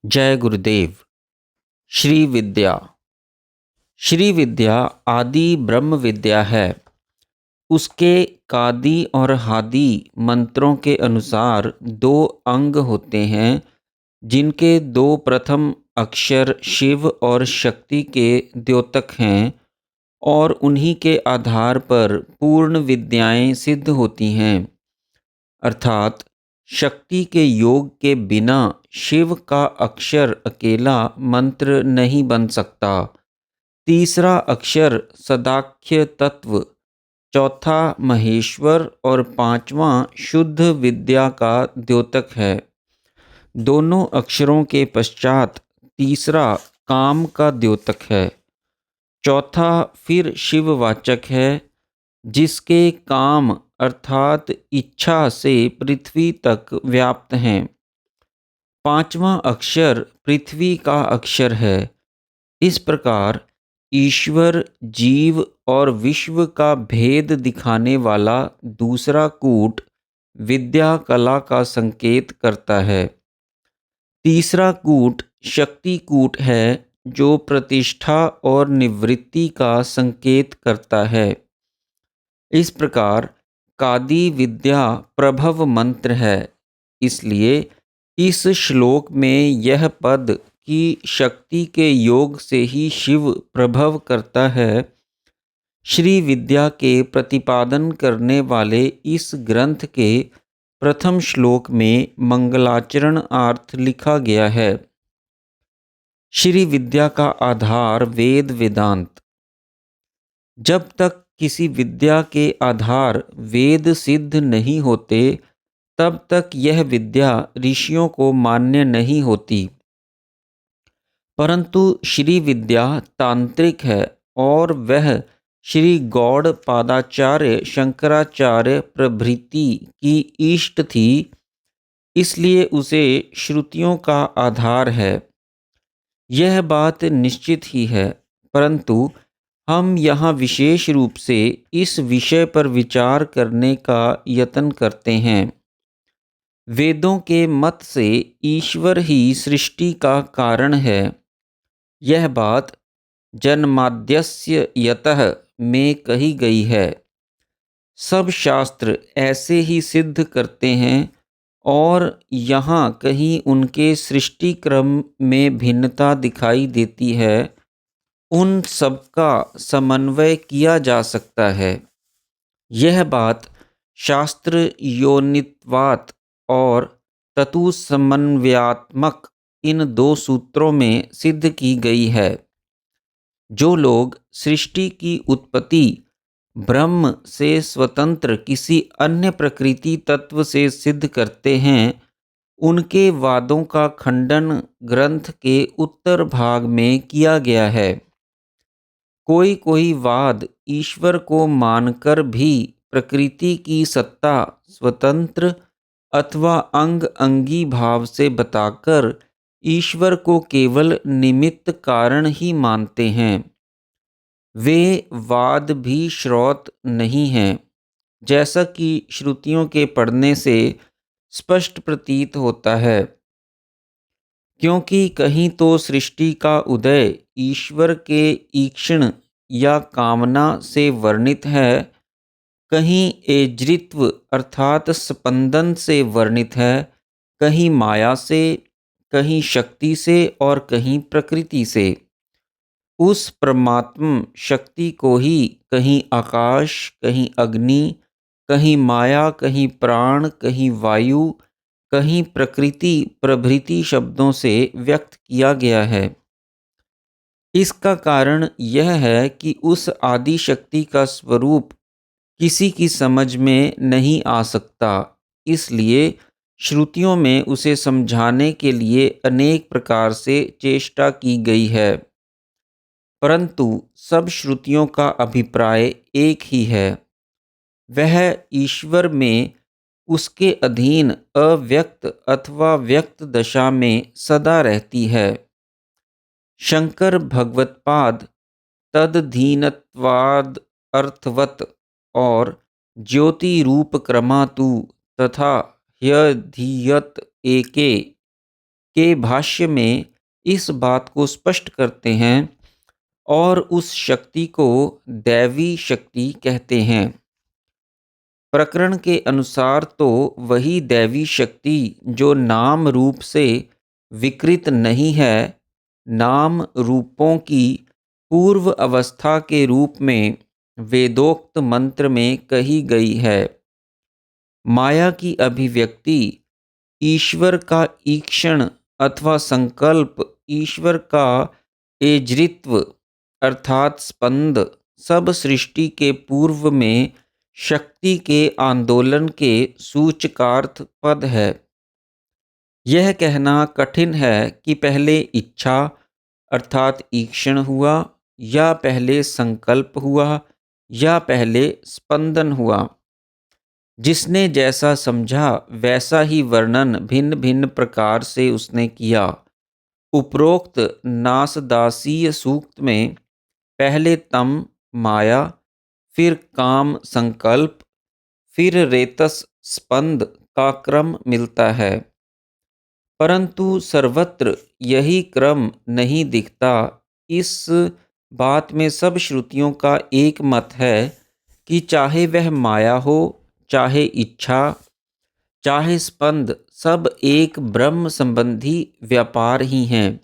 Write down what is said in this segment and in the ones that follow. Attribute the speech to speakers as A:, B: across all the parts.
A: जय गुरुदेव। श्री विद्या। श्री विद्या आदि ब्रह्म विद्या है। उसके कादी और हादी मंत्रों के अनुसार दो अंग होते हैं, जिनके दो प्रथम अक्षर शिव और शक्ति के द्योतक हैं, और उन्हीं के आधार पर पूर्ण विद्याएं सिद्ध होती हैं। अर्थात शक्ति के योग के बिना शिव का अक्षर अकेला मंत्र नहीं बन सकता। तीसरा अक्षर सदाख्य तत्व, चौथा महेश्वर और पांचवा शुद्ध विद्या का द्योतक है। दोनों अक्षरों के पश्चात तीसरा काम का द्योतक है। चौथा फिर शिववाचक है, जिसके काम अर्थात इच्छा से पृथ्वी तक व्याप्त हैं। पांचवा अक्षर पृथ्वी का अक्षर है। इस प्रकार ईश्वर, जीव और विश्व का भेद दिखाने वाला दूसरा कूट विद्या कला का संकेत करता है। तीसरा कूट शक्ति कूट है, जो प्रतिष्ठा और निवृत्ति का संकेत करता है। इस प्रकार कादी विद्या प्रभव मंत्र है। इसलिए इस श्लोक में यह पद कि शक्ति के योग से ही शिव प्रभव करता है, श्री विद्या के प्रतिपादन करने वाले इस ग्रंथ के प्रथम श्लोक में मंगलाचरण अर्थ लिखा गया है। श्री विद्या का आधार वेद वेदांत। जब तक किसी विद्या के आधार वेद सिद्ध नहीं होते, तब तक यह विद्या ऋषियों को मान्य नहीं होती। परंतु श्री विद्या तांत्रिक है, और वह श्री गौड़ पादाचार्य शंकराचार्य प्रभृति की इष्ट थी, इसलिए उसे श्रुतियों का आधार है। यह बात निश्चित ही है, परंतु हम यहाँ विशेष रूप से इस विषय पर विचार करने का यत्न करते हैं। वेदों के मत से ईश्वर ही सृष्टि का कारण है। यह बात जन्माद्यस्य यतः में कही गई है। सब शास्त्र ऐसे ही सिद्ध करते हैं, और यहाँ कहीं उनके सृष्टि क्रम में भिन्नता दिखाई देती है, उन सबका समन्वय किया जा सकता है। यह बात शास्त्र योनित्वात् और ततु समन्वयात्मक इन दो सूत्रों में सिद्ध की गई है। जो लोग सृष्टि की उत्पत्ति ब्रह्म से स्वतंत्र किसी अन्य प्रकृति तत्व से सिद्ध करते हैं, उनके वादों का खंडन ग्रंथ के उत्तर भाग में किया गया है। कोई कोई वाद ईश्वर को मानकर भी प्रकृति की सत्ता स्वतंत्र अथवा अंग अंगी भाव से बताकर ईश्वर को केवल निमित्त कारण ही मानते हैं। वे वाद भी श्रौत नहीं हैं, जैसा कि श्रुतियों के पढ़ने से स्पष्ट प्रतीत होता है। क्योंकि कहीं तो सृष्टि का उदय ईश्वर के ईक्षण या कामना से वर्णित है, कहीं एजृत्व अर्थात स्पंदन से वर्णित है, कहीं माया से, कहीं शक्ति से और कहीं प्रकृति से। उस परमात्म शक्ति को ही कहीं आकाश, कहीं अग्नि, कहीं माया, कहीं प्राण, कहीं वायु, कहीं प्रकृति प्रभृति शब्दों से व्यक्त किया गया है। इसका कारण यह है कि उस आदि शक्ति का स्वरूप किसी की समझ में नहीं आ सकता, इसलिए श्रुतियों में उसे समझाने के लिए अनेक प्रकार से चेष्टा की गई है। परंतु सब श्रुतियों का अभिप्राय एक ही है। वह ईश्वर में उसके अधीन अव्यक्त अथवा व्यक्त दशा में सदा रहती है। शंकर भगवत्पाद तदधीनत्वाद अर्थवत और ज्योति रूप क्रमातु तथा ह्यधीयत एके के भाष्य में इस बात को स्पष्ट करते हैं और उस शक्ति को दैवी शक्ति कहते हैं। प्रकरण के अनुसार तो वही दैवी शक्ति जो नाम रूप से विकृत नहीं है, नाम रूपों की पूर्व अवस्था के रूप में वेदोक्त मंत्र में कही गई है। माया की अभिव्यक्ति ईश्वर का ईक्षण अथवा संकल्प, ईश्वर का एजृत्व अर्थात स्पंद, सब सृष्टि के पूर्व में शक्ति के आंदोलन के सूचकार्थ पद है। यह कहना कठिन है कि पहले इच्छा अर्थात ईक्षण हुआ, या पहले संकल्प हुआ, या पहले स्पंदन हुआ। जिसने जैसा समझा वैसा ही वर्णन भिन्न भिन्न प्रकार से उसने किया। उपरोक्त नासदासीय सूक्त में पहले तम माया, फिर काम संकल्प, फिर रेतस स्पंद का क्रम मिलता है, परंतु सर्वत्र यही क्रम नहीं दिखता। इस बात में सब श्रुतियों का एक मत है कि चाहे वह माया हो, चाहे इच्छा, चाहे स्पंद, सब एक ब्रह्म संबंधी व्यापार ही हैं।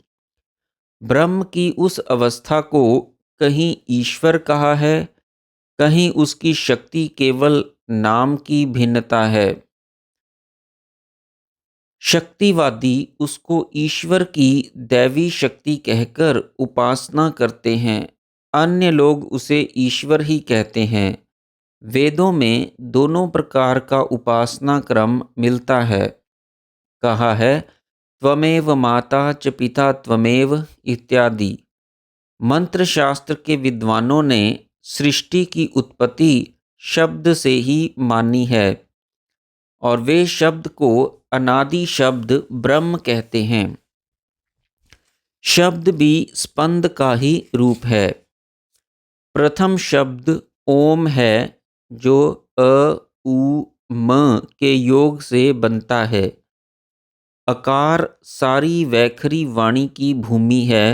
A: ब्रह्म की उस अवस्था को कहीं ईश्वर कहा है, कहीं उसकी शक्ति केवल नाम की भिन्नता है। शक्तिवादी उसको ईश्वर की दैवी शक्ति कहकर उपासना करते हैं, अन्य लोग उसे ईश्वर ही कहते हैं। वेदों में दोनों प्रकार का उपासना क्रम मिलता है। कहा है त्वमेव माता च पिता त्वमेव इत्यादि। मंत्र शास्त्र के विद्वानों ने सृष्टि की उत्पत्ति शब्द से ही मानी है और वे शब्द को अनादि शब्द ब्रह्म कहते हैं। शब्द भी स्पंद का ही रूप है। प्रथम शब्द ओम है जो अ उ म के योग से बनता है। अकार सारी वैखरी वाणी की भूमि है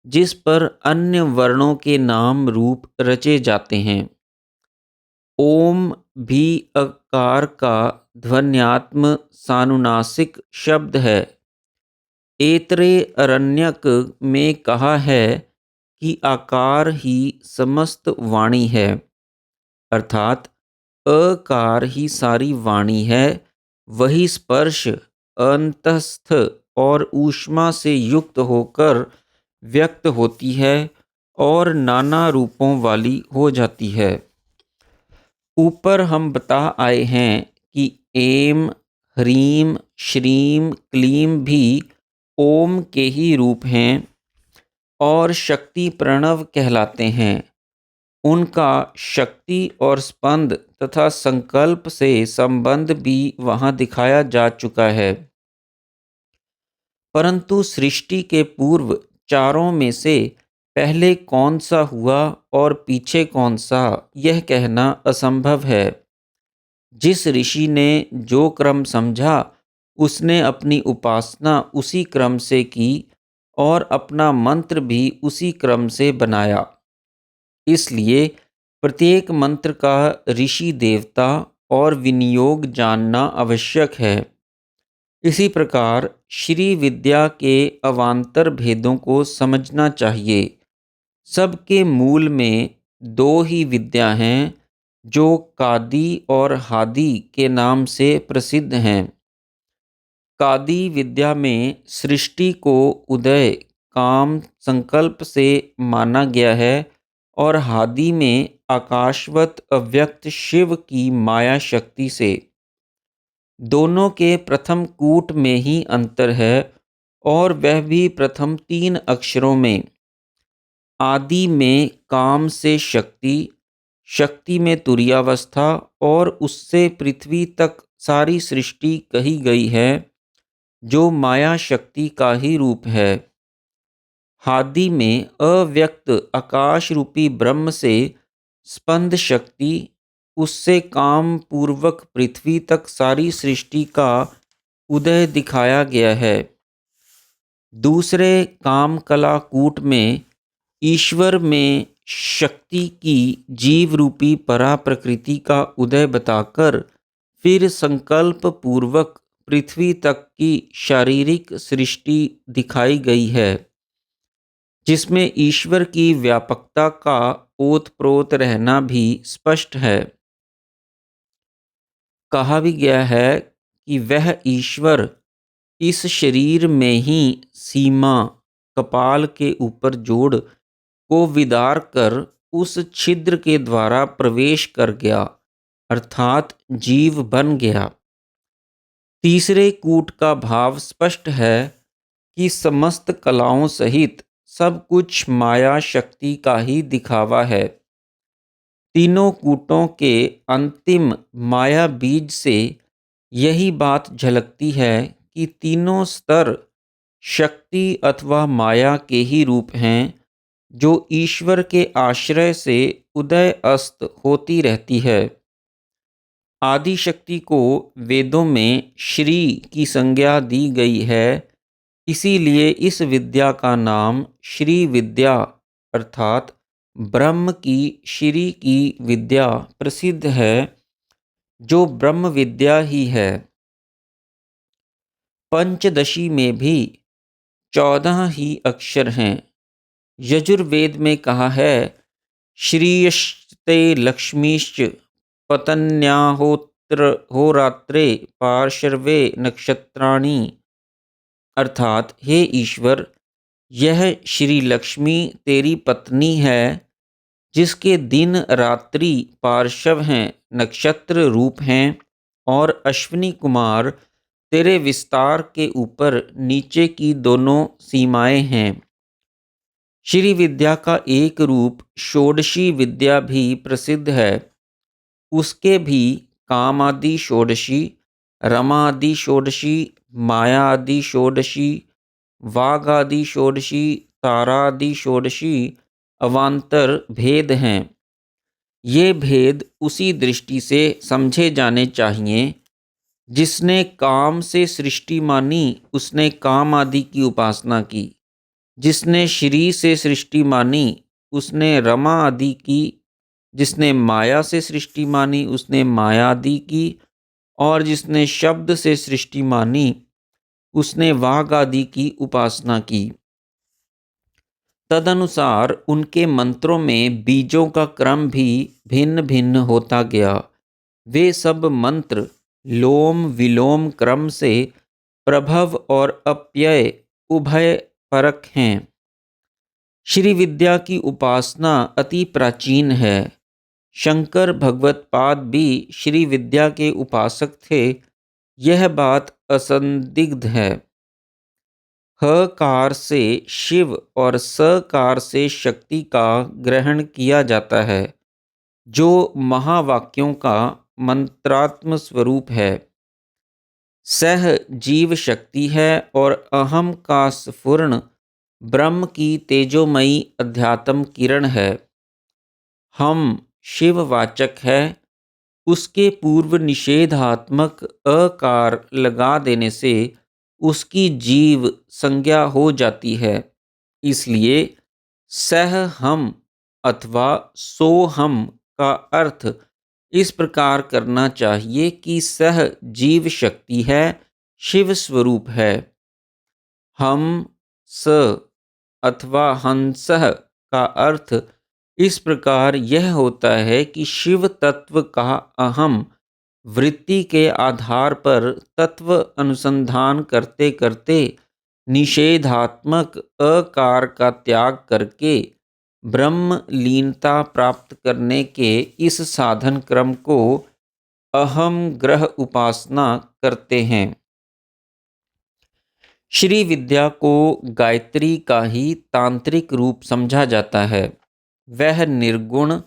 A: जिस पर अन्य वर्णों के नाम रूप रचे जाते हैं। ओम भी अकार का ध्वन्यात्म सानुनासिक शब्द है। ऐतरे अरण्यक में कहा है कि आकार ही समस्त वाणी है, अर्थात अकार ही सारी वाणी है। वही स्पर्श अंतस्थ और ऊष्मा से युक्त होकर व्यक्त होती है और नाना रूपों वाली हो जाती है। ऊपर हम बता आए हैं कि एम, ह्रीम, श्रीम, क्लीम भी ओम के ही रूप हैं और शक्ति प्रणव कहलाते हैं। उनका शक्ति और स्पंद तथा संकल्प से संबंध भी वहाँ दिखाया जा चुका है। परंतु सृष्टि के पूर्व चारों में से पहले कौन सा हुआ और पीछे कौन सा, यह कहना असंभव है। जिस ऋषि ने जो क्रम समझा उसने अपनी उपासना उसी क्रम से की और अपना मंत्र भी उसी क्रम से बनाया। इसलिए प्रत्येक मंत्र का ऋषि देवता और विनियोग जानना आवश्यक है। इसी प्रकार श्री विद्या के अवान्तर भेदों को समझना चाहिए। सबके मूल में दो ही विद्या हैं जो कादी और हादी के नाम से प्रसिद्ध हैं। कादी विद्या में सृष्टि को उदय काम संकल्प से माना गया है और हादी में आकाशवत अव्यक्त शिव की माया शक्ति से। दोनों के प्रथम कूट में ही अंतर है और वह भी प्रथम 3 अक्षरों में। आदि में काम से शक्ति, शक्ति में तुरीयावस्था और उससे पृथ्वी तक सारी सृष्टि कही गई है जो माया शक्ति का ही रूप है। हादि में अव्यक्त आकाश रूपी ब्रह्म से स्पंद शक्ति, उससे काम पूर्वक पृथ्वी तक सारी सृष्टि का उदय दिखाया गया है। दूसरे काम कला कूट में ईश्वर में शक्ति की जीव रूपी परा प्रकृति का उदय बताकर फिर संकल्प पूर्वक पृथ्वी तक की शारीरिक सृष्टि दिखाई गई है, जिसमें ईश्वर की व्यापकता का ओतप्रोत रहना भी स्पष्ट है। कहा भी गया है कि वह ईश्वर इस शरीर में ही सीमा कपाल के ऊपर जोड़ को विदार कर उस छिद्र के द्वारा प्रवेश कर गया, अर्थात जीव बन गया। तीसरे कूट का भाव स्पष्ट है कि समस्त कलाओं सहित सब कुछ माया शक्ति का ही दिखावा है। तीनों कूटों के अंतिम माया बीज से यही बात झलकती है कि तीनों स्तर शक्ति अथवा माया के ही रूप हैं, जो ईश्वर के आश्रय से उदय अस्त होती रहती है। आदि शक्ति को वेदों में श्री की संज्ञा दी गई है, इसीलिए इस विद्या का नाम श्री विद्या अर्थात ब्रह्म की श्री की विद्या प्रसिद्ध है, जो ब्रह्म विद्या ही है। पंचदशी में भी 14 ही अक्षर हैं। यजुर्वेद में कहा है, श्रीयश्ते लक्ष्मीश्च पतन्याहोत्र होरात्रे पार्श्वे नक्षत्राणि, अर्थात हे ईश्वर, यह श्री लक्ष्मी तेरी पत्नी है, जिसके दिन रात्रि पार्श्व हैं, नक्षत्र रूप हैं, और अश्विनी कुमार तेरे विस्तार के ऊपर नीचे की दोनों सीमाएं हैं। श्री विद्या का एक रूप षोडशी विद्या भी प्रसिद्ध है। उसके भी काम आदि षोडशी, रमा आदि षोडशी, माया आदि षोडशी, वाग आदि षोडशी, तारा आदि षोडशी अवान्तर भेद हैं। ये भेद उसी दृष्टि से समझे जाने चाहिए, जिसने काम से सृष्टि मानी उसने काम आदि की उपासना की, जिसने श्री से सृष्टि मानी उसने रमा आदि की, जिसने माया से सृष्टि मानी उसने माया आदि की, और जिसने शब्द से सृष्टि मानी उसने वाग आदि की उपासना की। तदनुसार उनके मंत्रों में बीजों का क्रम भी भिन्न भिन्न होता गया। वे सब मंत्र लोम विलोम क्रम से प्रभव और अप्यय उभय परक हैं। श्री विद्या की उपासना अति प्राचीन है। शंकर भगवत्पाद भी श्री विद्या के उपासक थे, यह बात असंदिग्ध है। हकार से शिव और सकार से शक्ति का ग्रहण किया जाता है, जो महावाक्यों का मंत्रात्म स्वरूप है। सह जीव शक्ति है और अहम का स्फुरण ब्रह्म की तेजोमयी अध्यात्म किरण है। हम शिववाचक है, उसके पूर्व निषेधात्मक अकार लगा देने से उसकी जीव संज्ञा हो जाती है। इसलिए सह हम अथवा सो हम का अर्थ इस प्रकार करना चाहिए कि सह जीव शक्ति है, शिव स्वरूप है। हम स अथवा हंसः का अर्थ इस प्रकार यह होता है कि शिव तत्व का अहम वृत्ति के आधार पर तत्व अनुसंधान करते करते निषेधात्मक अकार का त्याग करके ब्रह्म लीनता प्राप्त करने के इस साधन क्रम को अहम ग्रह उपासना करते हैं। श्री विद्या को गायत्री का ही तांत्रिक रूप समझा जाता है। वह निर्गुण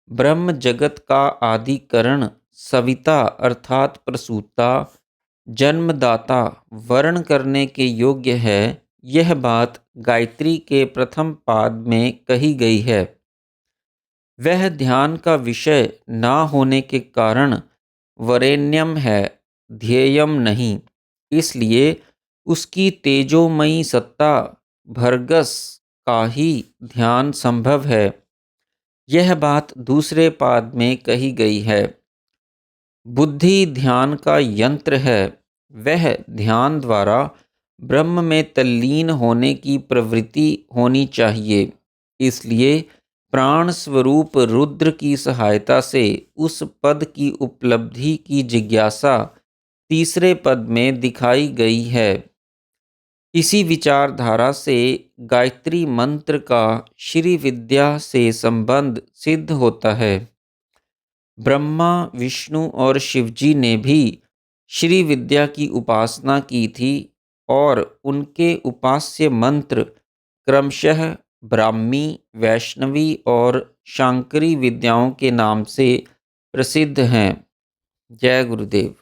A: ब्रह्म जगत का आदिकरण, सविता अर्थात प्रसूता, जन्मदाता, वर्ण करने के योग्य है। यह बात गायत्री के प्रथम पाद में कही गई है। वह ध्यान का विषय ना होने के कारण वरेण्यम है, ध्येयम नहीं। इसलिए उसकी तेजोमयी सत्ता भरगस का ही ध्यान संभव है। यह बात दूसरे पाद में कही गई है। बुद्धि ध्यान का यंत्र है, वह ध्यान द्वारा ब्रह्म में तल्लीन होने की प्रवृत्ति होनी चाहिए। इसलिए प्राण स्वरूप रुद्र की सहायता से उस पद की उपलब्धि की जिज्ञासा तीसरे पद में दिखाई गई है। इसी विचारधारा से गायत्री मंत्र का श्री विद्या से संबंध सिद्ध होता है। ब्रह्मा, विष्णु और शिवजी ने भी श्री विद्या की उपासना की थी और उनके उपास्य मंत्र क्रमशः ब्राह्मी, वैष्णवी और शांकरी विद्याओं के नाम से प्रसिद्ध हैं। जय गुरुदेव।